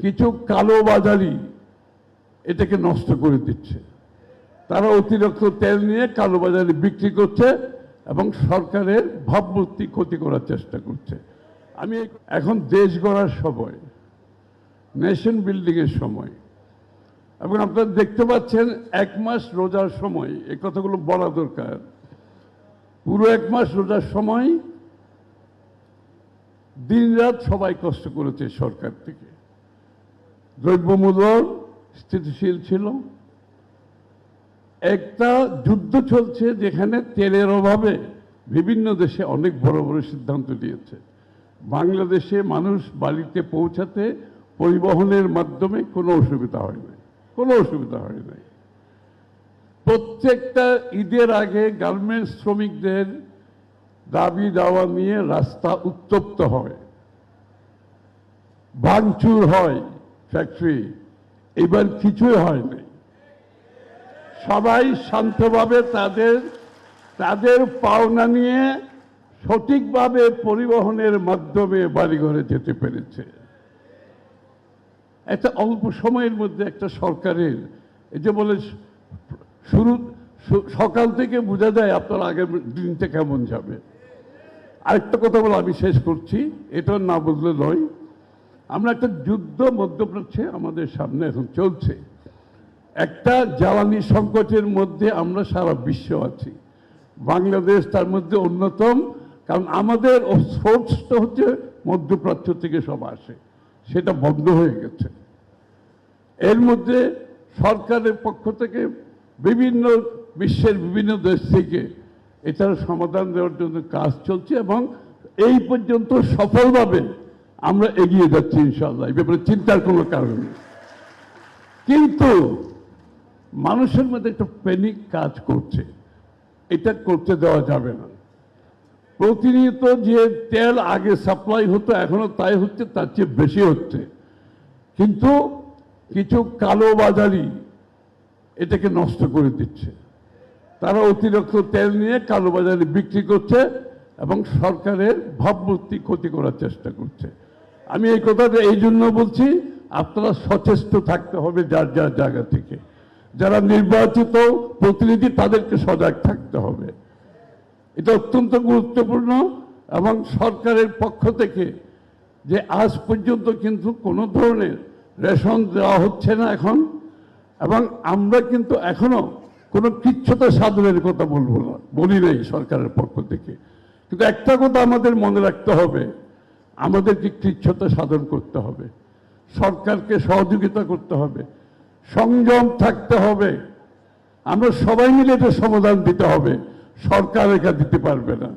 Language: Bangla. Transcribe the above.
কিছু কালোবাজারি এটাকে নষ্ট করে দিচ্ছে। তারা অতিরিক্ত তেল নিয়ে কালোবাজারে বিক্রি করছে এবং সরকারের ভাবমূর্তি ক্ষতি করার চেষ্টা করছে। আমি এখন দেশ গড়ার সময়, নেশন বিল্ডিং এর সময়, এবং আপনারা দেখতে পাচ্ছেন 1 মাস রোজার সময় এই কথাগুলো বলা দরকার। পুরো 1 মাস রোজার সময় দিনরাত সবাই কষ্ট করেছে সরকার থেকে। দ্রব্যমূল্য স্থিতিশীল ছিল। একটা যুদ্ধ চলছে যেখানে তেলের অভাবে বিভিন্ন দেশে অনেক বড় বড় সিদ্ধান্ত নিয়েছে। বাংলাদেশে মানুষ বাড়িতে পৌঁছাতে পরিবহনের মাধ্যমে কোনো অসুবিধা হয় নাই, কোনো অসুবিধা হয় নাই। প্রত্যেকটা ঈদের আগে গার্মেন্টস শ্রমিকদের দাবি দাওয়া নিয়ে রাস্তা উত্তপ্ত হয়, ভাঙচুর হয় ফ্যাক্টরি। এবার কিছুই হয় নাই। সবাই শান্তভাবে তাদের পাওনা নিয়ে সঠিকভাবে পরিবহনের মাধ্যমে বাড়িঘরে যেতে পেরেছে। একটা অল্প সময়ের মধ্যে একটা সরকারের এই যে বলে শুরু সকাল থেকে বোঝা যায় আপনার আগের দিনটা কেমন যাবে। আরেকটা কথা বলে আমি শেষ করছি, এটা না বললে নয়। আমরা একটা যুদ্ধ মধ্যপ্রাচ্যে আমাদের সামনে এখন চলছে। একটা জ্বালানি সংকটের মধ্যে আমরা সারা বিশ্ব আছি, বাংলাদেশ তার মধ্যে অন্যতম। কারণ আমাদের সোর্সটা হচ্ছে মধ্যপ্রাচ্য থেকে সব আসে, সেটা বন্ধ হয়ে গেছে। এর মধ্যে সরকারের পক্ষ থেকে বিভিন্ন বিশ্বের বিভিন্ন দেশ থেকে এটার সমাধান দেওয়ার জন্য কাজ চলছে এবং এই পর্যন্ত সফলভাবে আমরা এগিয়ে যাচ্ছি ইনশাআল্লাহ। এই ব্যাপারে চিন্তার কোনো কারণ নেই। কিন্তু মানুষের মধ্যে একটা প্যানিক কাজ করছে, এটা করতে দেওয়া যাবে না। প্রতিনিয়ত যে তেল আগে সাপ্লাই হতো এখনো তাই হচ্ছে, তার চেয়ে বেশি হচ্ছে। কিন্তু কিছু কালোবাজারি এটাকে নষ্ট করে দিচ্ছে। তারা অতিরিক্ত তেল নিয়ে কালোবাজারে বিক্রি করছে এবং সরকারের ভাবমূর্তি ক্ষতি করার চেষ্টা করছে। আমি এই কথাটা এই জন্য বলছি, আপনারা সচেষ্ট থাকতে হবে যার যার জায়গা থেকে। যারা নির্বাচিত প্রতিনিধি তাদেরকে সজাগ থাকতে হবে। এটা অত্যন্ত গুরুত্বপূর্ণ। এবং সরকারের পক্ষ থেকে যে আজ পর্যন্ত কিন্তু কোনো ধরনের রেশন দেওয়া হচ্ছে না এখন, এবং আমরা কিন্তু এখনো কোনো কৃচ্ছতা সাধনের কথা বলবো না, বলি নাই সরকারের পক্ষ থেকে। কিন্তু একটা কথা আমাদের মনে রাখতে হবে, আমাদেরকে কৃচ্ছতা সাধন করতে হবে, সরকারকে সহযোগিতা করতে হবে, সংযম থাকতে হবে। আমরা সবাই মিলে এটা সমাধান দিতে হবে, সরকার একা দিতে পারবে না।